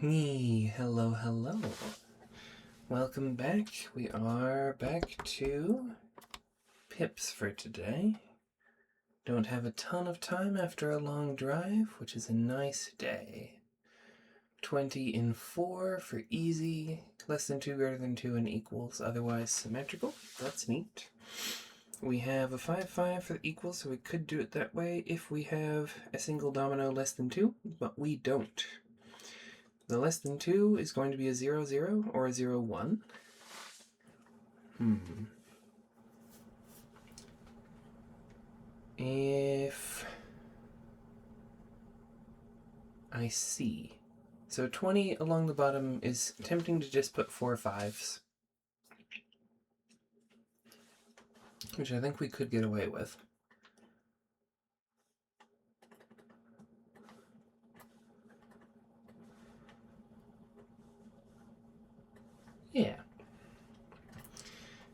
Hello, hello. Welcome back. We are back to Pips for today. Don't have a ton of time after a long drive, which is a nice day. 20 in 4 for easy, less than 2, greater than 2, and equals, otherwise symmetrical. That's neat. We have a 5-5 for the equals, so we could do it that way if we have a single domino less than 2, but we don't. The less than 2 is going to be a 0-0 or a 0-1. If I see. So 20 along the bottom is tempting to just put 4 5s, which I think we could get away with. Yeah.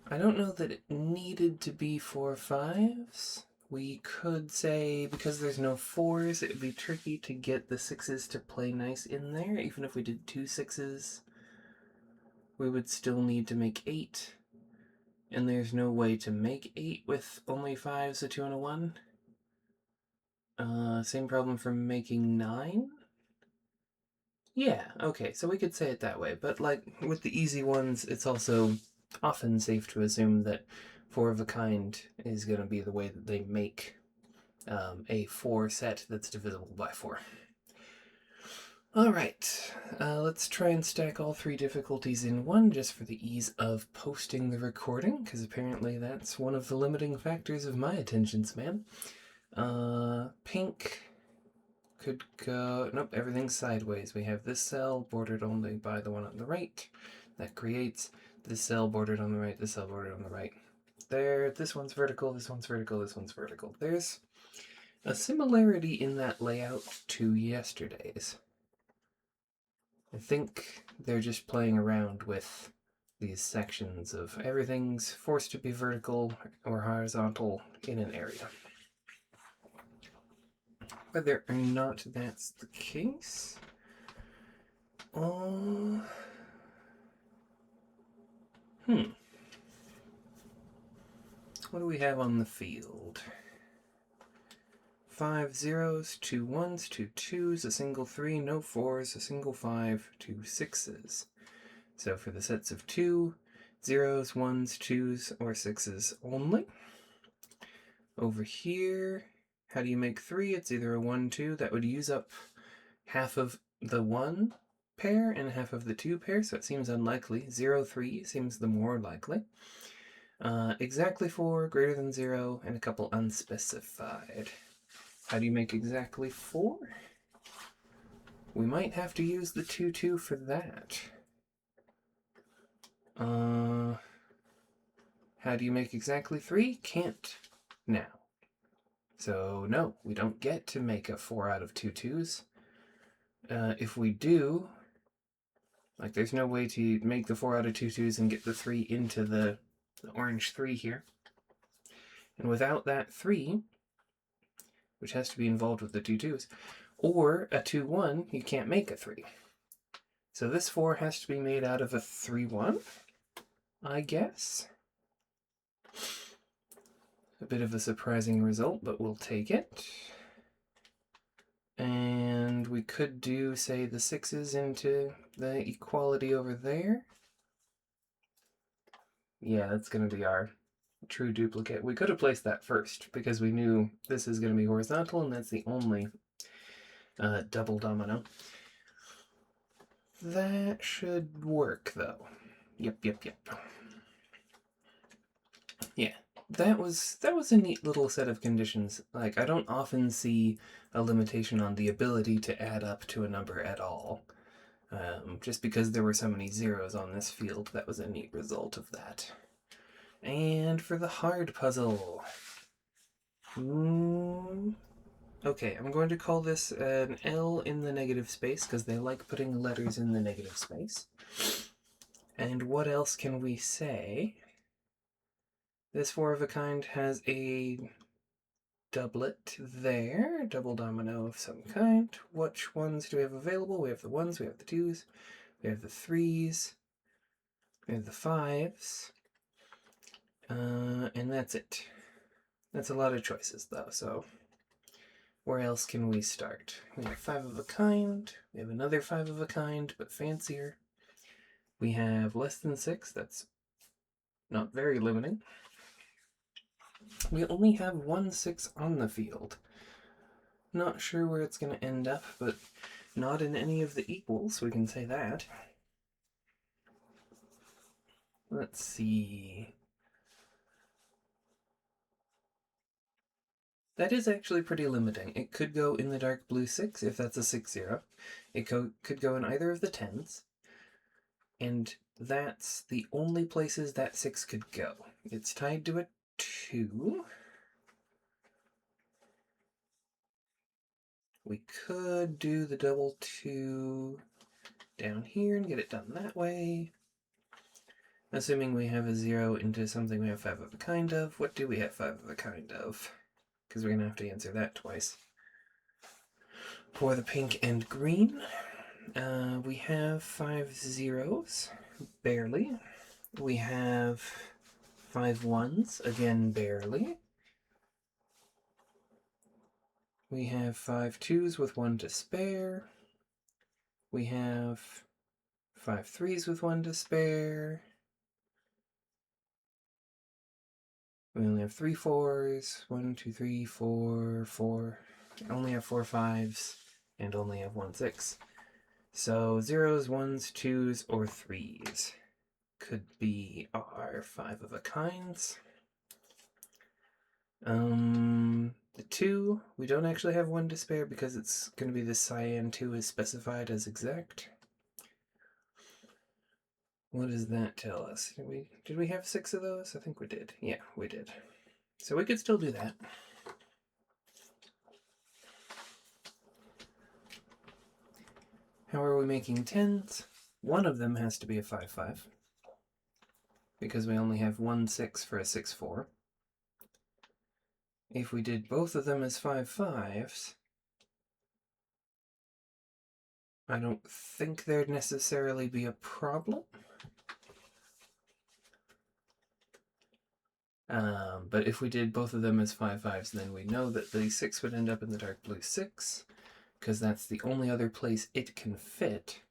I don't know that it needed to be 4 5s. We could say, because there's no 4s, it would be tricky to get the 6s to play nice in there. Even if we did 2 6s, we would still need to make 8. And there's no way to make 8 with only 5s, a 2, and a 1. Same problem for making 9? Yeah, okay, so we could say it that way. But like with the easy ones, it's also often safe to assume that 4 of a kind is going to be the way that they make a 4 set that's divisible by 4. Alright, let's try and stack all 3 difficulties in one just for the ease of posting the recording, because apparently that's one of the limiting factors of my attention span. Pink could go... Nope, everything's sideways. We have this cell bordered only by the one on the right. That creates this cell bordered on the right, this cell bordered on the right. There, this one's vertical, this one's vertical, this one's vertical. There's a similarity in that layout to yesterday's. I think they're just playing around with these sections of everything's forced to be vertical or horizontal in an area. Whether or not that's the case, what do we have on the field? 5 0s, 2 1s, 2 2s, a single 3, no 4s, a single 5, 2 6s. So for the sets of 2, 0s, 1s, 2s, or 6s only. Over here, how do you make 3? It's either a 1, 2. That would use up half of the 1 pair and half of the 2 pair, so it seems unlikely. 0, 3 seems the more likely. Exactly 4, greater than 0, and a couple unspecified. How do you make exactly 4? We might have to use the 2, 2 for that. How do you make exactly 3? Can't now. So no, we don't get to make a 4 out of 2 2s. If we do, like there's no way to make the 4 out of 2 2s and get the 3 into the orange 3 here. And without that 3, which has to be involved with the 2 2s, or a 2 1, you can't make a 3. So this 4 has to be made out of a 3 1, I guess. A bit of a surprising result, but we'll take it. And we could do, say, the 6s into the equality over there. Yeah, that's going to be our true duplicate. We could have placed that first, because we knew this is going to be horizontal, and that's the only double domino. That should work, though. Yep. Yeah, that was a neat little set of conditions. Like, I don't often see a limitation on the ability to add up to a number at all. Just because there were so many zeros on this field, that was a neat result of that. And for the hard puzzle... Okay, I'm going to call this an L in the negative space, because they like putting letters in the negative space. And what else can we say? This 4 of a kind has a doublet there, double domino of some kind. Which ones do we have available? We have the 1s, we have the 2s, we have the 3s, we have the 5s, and that's it. That's a lot of choices, though, so where else can we start? We have 5 of a kind, we have another 5 of a kind, but fancier. We have less than 6, that's not very limiting. We only have 1 6 on the field. Not sure where it's going to end up, but not in any of the equals, we can say that. Let's see. That is actually pretty limiting. It could go in the dark blue 6 if that's a 6-0. It could go in either of the 10s. And that's the only places that 6 could go. It's tied to a 2. We could do the double 2 down here and get it done that way. Assuming we have a 0 into something we have 5 of a kind of. What do we have 5 of a kind of? Because we're going to have to answer that twice. For the pink and green, we have 5 0s, barely. We have 5 1s, again barely. We have 5 2s with 1 to spare. We have 5 3s with 1 to spare. We only have 3 4s, 1, 2, 3, 4, 4. We only have 4 5s, and only have 1 6. So 0s, 1s, 2s, or 3s could be our 5 of a kinds. The 2, we don't actually have 1 to spare because it's going to be the cyan 2 is specified as exact. What does that tell us? Did we have 6 of those? I think we did. Yeah, we did. So we could still do that. How are we making 10s? One of them has to be a 5-5 because we only have 1 6 for a 6-4. If we did both of them as 5-5s, I don't think there'd necessarily be a problem. But if we did both of them as 5-5s, then we know that the 6 would end up in the dark blue 6, because that's the only other place it can fit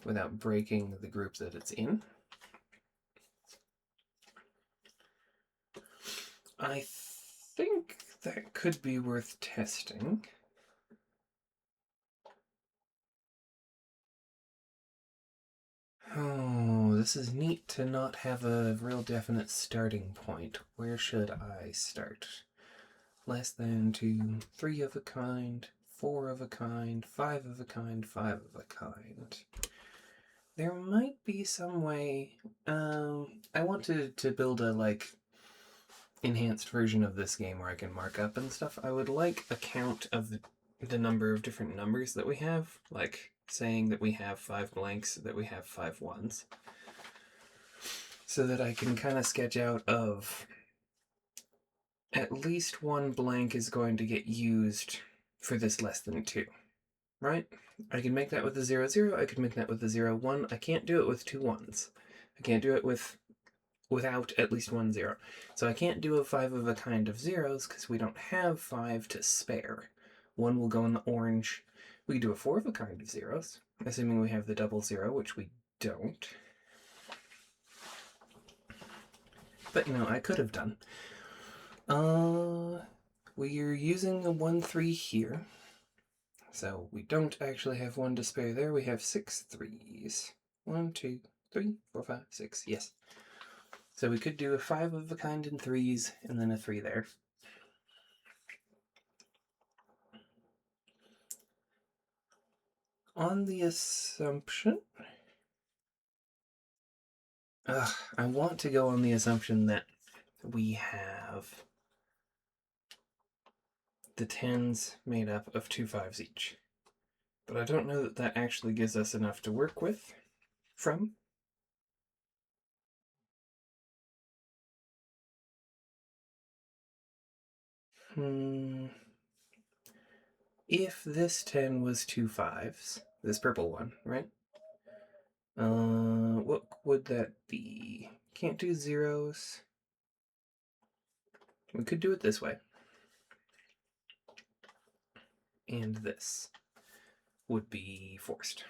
without breaking the group that it's in. I think that could be worth testing. Oh, this is neat to not have a real definite starting point. Where should I start? Less than 2, 3 of a kind, 4 of a kind, 5 of a kind, 5 of a kind. There might be some way. I want to build a enhanced version of this game where I can mark up and stuff. I would like a count of the number of different numbers that we have, like saying that we have 5 blanks, that we have 5 1s, so that I can kind of sketch out of at least 1 blank is going to get used for this less than 2, right? I can make that with a 0 0, I could make that with a 0 1. I can't do it with 2 1s. I can't do it without at least 1 0. So I can't do a 5 of a kind of 0s because we don't have 5 to spare. 1 will go in the orange. We could do a 4 of a kind of 0s, assuming we have the double 0, which we don't. But, I could have done. We're using a 1 3 here. So we don't actually have 1 to spare there. We have 6 3s. 1, 2, 3, 4, 5, 6. Yes. So we could do a 5 of a kind in 3s and then a 3 there. On the assumption... I want to go on the assumption that we have the 10s made up of 2 5s each. But I don't know that that actually gives us enough to work with from. If this 10 was 2 5s, this purple one, right? What would that be? Can't do zeros. We could do it this way. And this would be forced.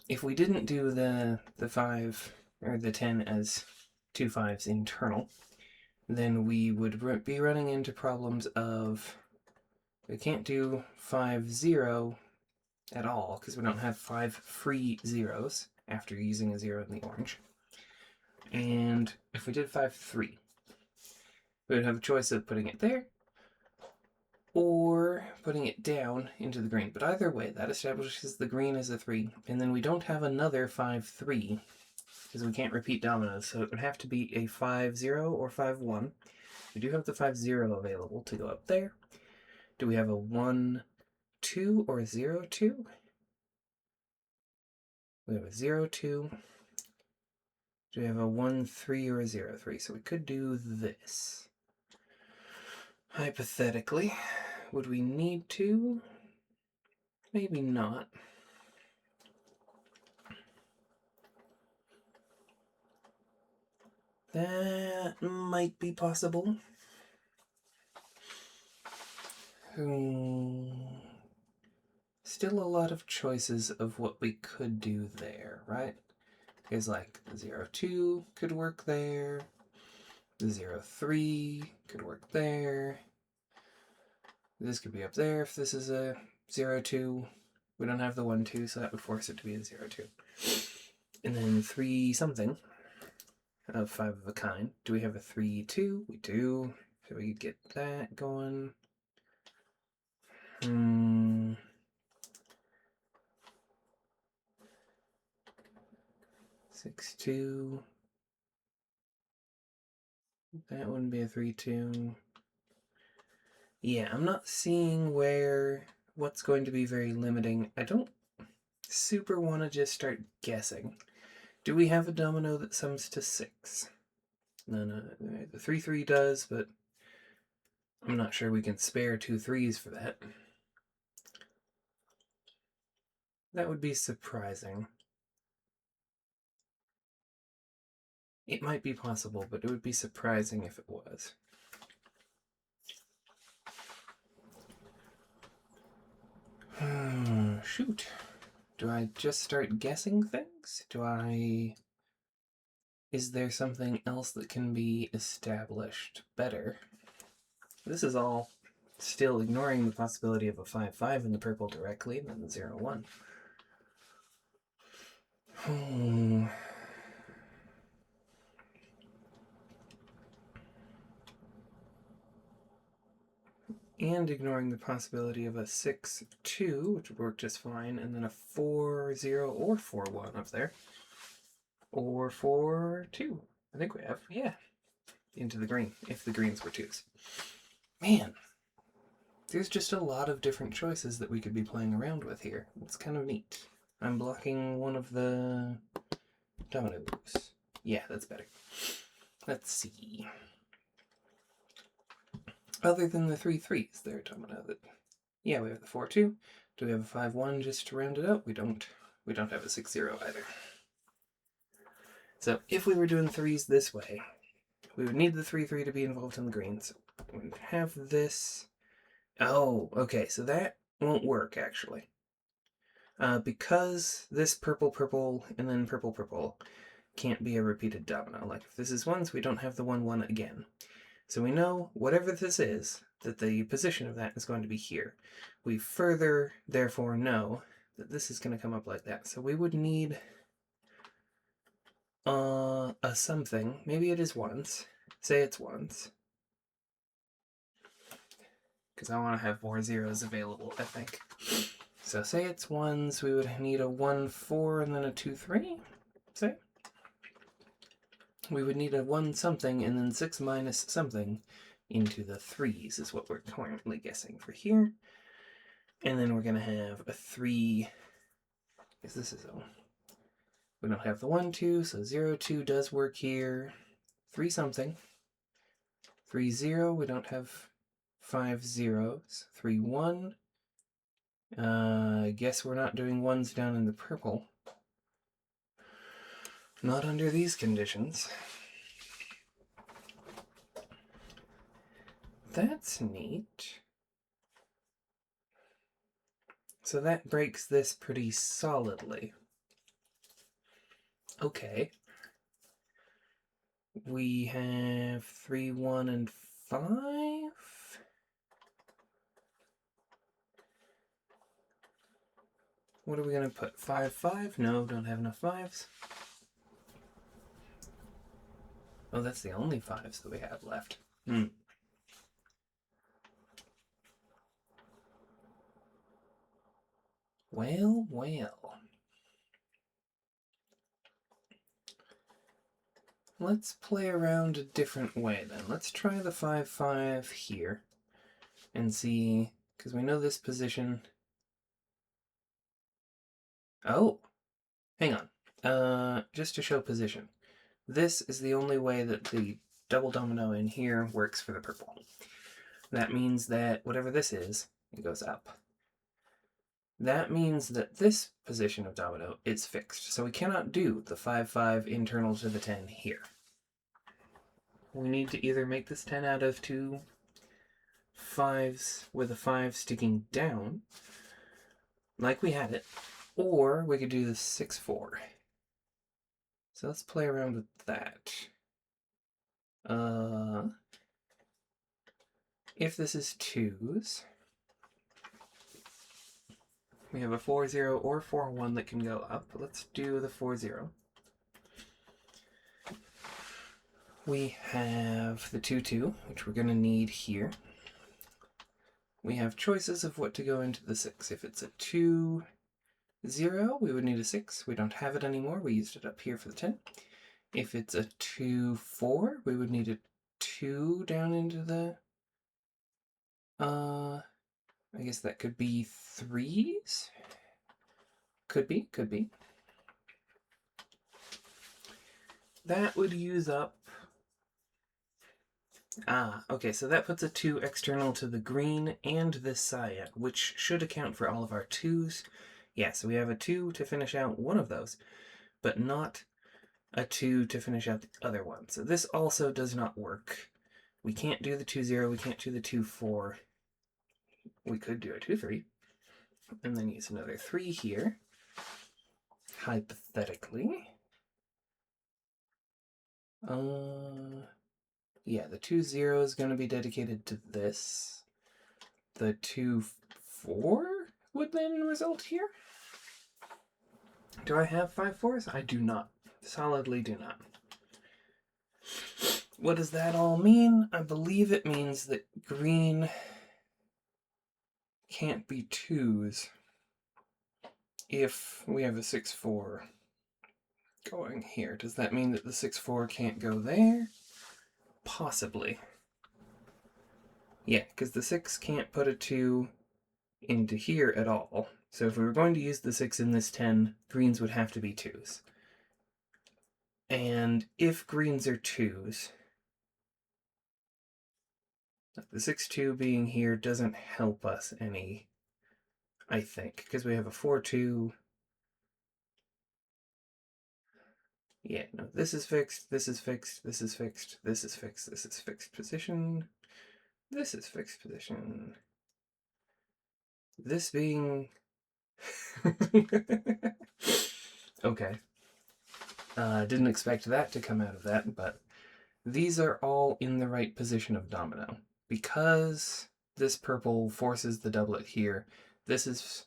If we didn't do the 5 or the 10 as 2 5s internal, then we would be running into problems of we can't do 5 0 at all because we don't have 5 free zeros after using a 0 in the orange. And if we did 5 3, we would have a choice of putting it there or putting it down into the green. But either way, that establishes the green as a 3, and then we don't have another 5 3 because we can't repeat dominoes, so it would have to be a 5 0 or 5 1. We do have the 5 0 available to go up there. Do we have a 1 2 or a 0 2? We have a 0 2. Do we have a 1 3 or a 0 3? So we could do this. Hypothetically, would we need to? Maybe not. That might be possible. Still a lot of choices of what we could do there, right? Because like the 0 2 could work there. The 0 3 could work there. This could be up there if this is a 0 2. We don't have the 1 2, so that would force it to be a 0 2. And then 3 something of 5 of a kind. Do we have a 3 2? We do. So we could get that going. 6 2. That wouldn't be a 3 2. Yeah, I'm not seeing what's going to be very limiting. I don't super want to just start guessing. Do we have a domino that sums to 6? No, the 3 3 does, but I'm not sure we can spare 2 3s for that. That would be surprising. It might be possible, but it would be surprising if it was. Shoot. Do I just start guessing things? Is there something else that can be established better? This is all still ignoring the possibility of a 5 5 in the purple directly, and then the 0 1. And ignoring the possibility of a 6 2, which would work just fine, and then a 4 0 or 4 1 up there. Or 4 2. I think we have, yeah. Into the green, if the greens were 2s. Man, there's just a lot of different choices that we could be playing around with here. It's kind of neat. I'm blocking one of the dominoes. Yeah, that's better. Let's see. Other than the 3 3, is there a domino that... Yeah, we have the 4 2. Do we have a 5 1 just to round it up? We don't. We don't have a 6 0 either. So if we were doing 3s this way, we would need the 3 3 to be involved in the greens. We would have this... Oh, okay, so that won't work, actually. Because this purple, purple, and then purple, purple can't be a repeated domino. Like, if this is 1s, we don't have the 1 1 again. So we know, whatever this is, that the position of that is going to be here. We further, therefore, know that this is going to come up like that. So we would need a something. Maybe it is 1s. Say it's 1s. Because I want to have more zeros available, I think. So say it's 1s, we would need a 1 4 and then a 2 3, say. We would need a 1 something and then 6 minus something into the 3s is what we're currently guessing for here. And then we're going to have a 3, because this is a... We don't have the 1 2, so 0 2 does work here. 3 something. 3, 0, we don't have 5 zeros. 3, 1. Guess we're not doing ones down in the purple. Not under these conditions. That's neat. So that breaks this pretty solidly. Okay. We have 3, 1, and 5. What are we going to put? 5, 5? No, don't have enough 5s. Oh, that's the only 5s that we have left. Well, well. Let's play around a different way then. Let's try the 5, 5 here and see, because we know this position. Oh, hang on. Just to show position. This is the only way that the double domino in here works for the purple. That means that whatever this is, it goes up. That means that this position of domino is fixed, so we cannot do the 5, 5 internal to the 10 here. We need to either make this 10 out of 2 5s with a 5 sticking down, like we had it, or we could do the 6, 4. So let's play around with that. If this is 2s, we have a 4, 0 or 4, 1 that can go up. Let's do the 4, 0. We have the 2, 2, which we're going to need here. We have choices of what to go into the 6. If it's a 2, 0, we would need a 6. We don't have it anymore. We used it up here for the 10. If it's a 2, 4, we would need a 2 down into the... I guess that could be 3s? Could be, could be. That would use up... okay, so that puts a 2 external to the green and this cyan, which should account for all of our 2s. Yeah, so we have a 2 to finish out one of those, but not a 2 to finish out the other one. So this also does not work. We can't do the 2, 0, we can't do the 2, 4. We could do a 2, 3, and then use another 3 here, hypothetically. Yeah, the 2, 0 is going to be dedicated to this. The 2, 4 would then result here. Do I have 5 4s? I do not. Solidly do not. What does that all mean? I believe it means that green can't be 2s if we have a 6, 4 going here. Does that mean that the 6, 4 can't go there? Possibly. Yeah, because the 6 can't put a 2 into here at all. So if we were going to use the 6 in this 10, greens would have to be 2s. And if greens are 2s, the 6, 2 being here doesn't help us any, I think, because we have a 4, 2. Yeah, no, this is fixed, this is fixed, this is fixed, this is fixed, this is fixed position, this is fixed position. This being... Okay. Didn't expect that to come out of that, but these are all in the right position of domino. Because this purple forces the doublet here, this is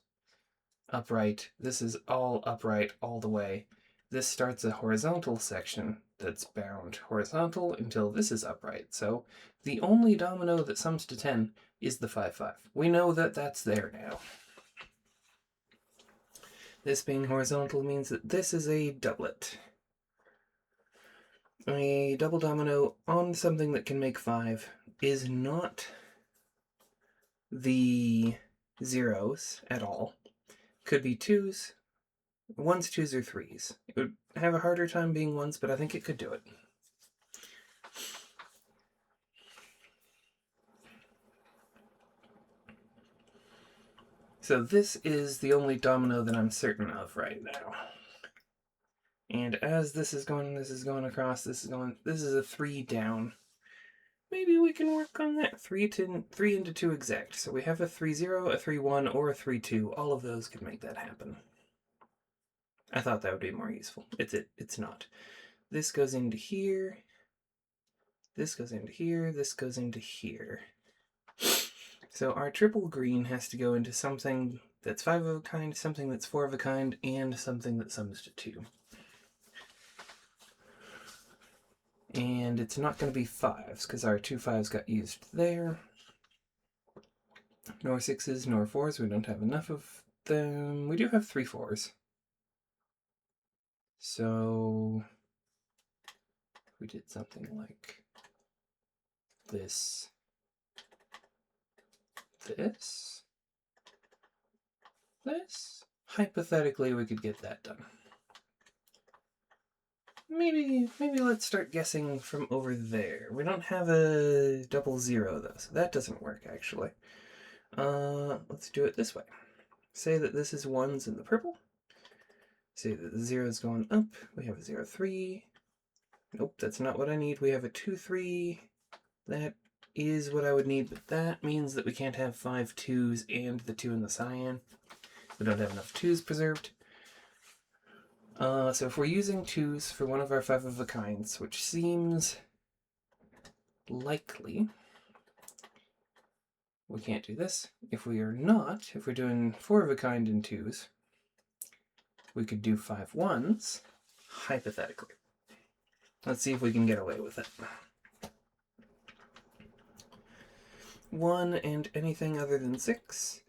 upright, this is all upright all the way. This starts a horizontal section that's bound horizontal until this is upright. So the only domino that sums to 10 is the 5, 5. We know that that's there now. This being horizontal means that this is a doublet. A double domino on something that can make 5 is not the zeros at all. Could be 2s, 1s, 2s, or 3s. It would have a harder time being 1s, but I think it could do it. So this is the only domino that I'm certain of right now. And as this is going across, this is a 3 down. Maybe we can work on that. 3 into 2 exact. So we have a 3-0, a 3-1, or a 3-2. All of those could make that happen. I thought that would be more useful. It's not. This goes into here. This goes into here. This goes into here. So our triple green has to go into something that's 5 of a kind, something that's 4 of a kind, and something that sums to 2. And it's not going to be 5s, because our 2 5s got used there. Nor 6s, nor 4s. We don't have enough of them. We do have 3 4s. So we did something like this, this. Hypothetically, we could get that done. Maybe let's start guessing from over there. We don't have a 00 though, so that doesn't work actually. Let's do it this way. Say that this is 1s in the purple. Say that the 0 is going up. We have a 0-3. Nope, that's not what I need. We have a 2-3. That is what I would need, but that means that we can't have 5 2s and the 2 in the cyan. We don't have enough 2s preserved. So if we're using 2s for one of our 5 of a kinds, which seems likely, we can't do this. If we are not, if we're doing 4 of a kind in 2s, we could do 5 1s, hypothetically. Let's see if we can get away with it. 1 and anything other than 6.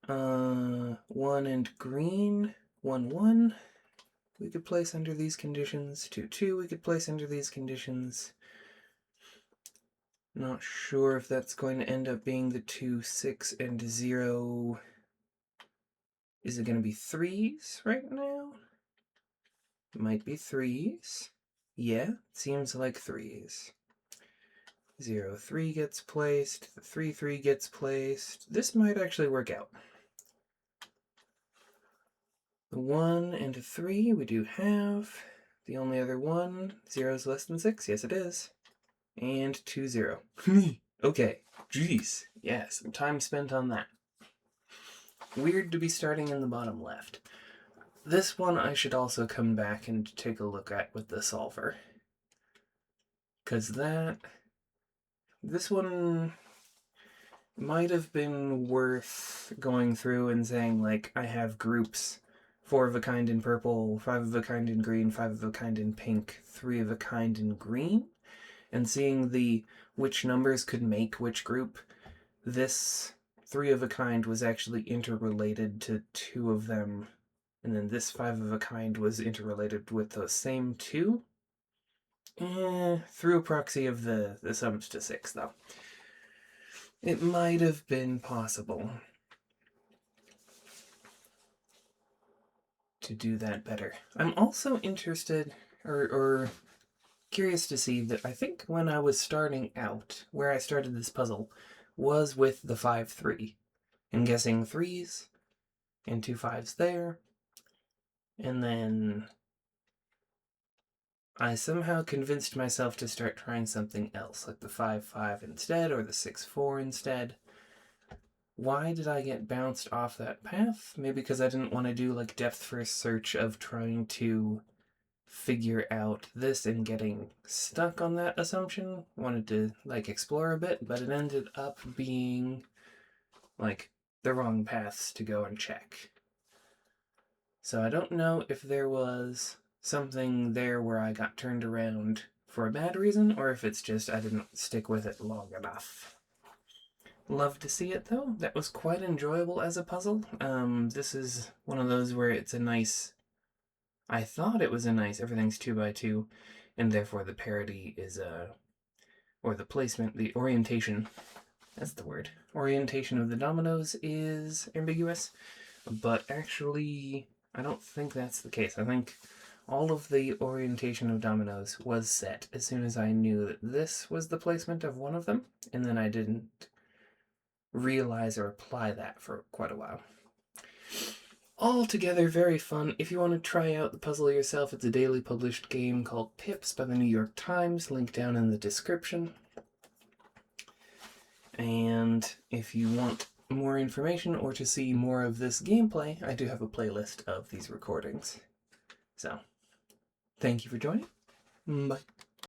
1 and green, 1-1. We could place under these conditions. 2-2 we could place under these conditions. Not sure if that's going to end up being the 2, 6, and 0. Is it going to be 3s right now? It might be 3s. Yeah, seems like 3s. 0-3 gets placed. The 3-3 gets placed. This might actually work out. The 1 and a 3 we do have. The only other one, 0 is less than 6. Yes, it is. And 2-0. Okay, jeez. Yeah, some time spent on that. Weird to be starting in the bottom left. This one I should also come back and take a look at with the solver. Because this one might have been worth going through and saying, like, I have groups 4 of a kind in purple, 5 of a kind in green, 5 of a kind in pink, 3 of a kind in green, and seeing which numbers could make which group. This 3 of a kind was actually interrelated to 2 of them, and then this 5 of a kind was interrelated with those same 2. Through a proxy of the sums to 6, though. It might have been possible to do that better. I'm also interested, or curious to see that I think when I was starting out, where I started this puzzle, was with the 5-3. And guessing 3s, and 2 5s there, and then I somehow convinced myself to start trying something else, like the 5-5 instead, or the 6-4 instead. Why did I get bounced off that path? Maybe because I didn't want to do like depth first search of trying to figure out this and getting stuck on that assumption. Wanted to like explore a bit, but it ended up being like the wrong paths to go and check. So I don't know if there was something there where I got turned around for a bad reason, or if it's just I didn't stick with it long enough. Love to see it, though. That was quite enjoyable as a puzzle. This is one of those where it's a nice... I thought it was a nice everything's 2x2, and therefore the parity is or the placement, the orientation, that's the word. Orientation of the dominoes is ambiguous, but actually I don't think that's the case. I think all of the orientation of dominoes was set as soon as I knew that this was the placement of one of them, and then I didn't realize or apply that for quite a while. Altogether very fun. If you want to try out the puzzle yourself, it's a daily published game called Pips by the New York Times, link down in the description. And if you want more information or to see more of this gameplay, I do have a playlist of these recordings. So, thank you for joining. Bye.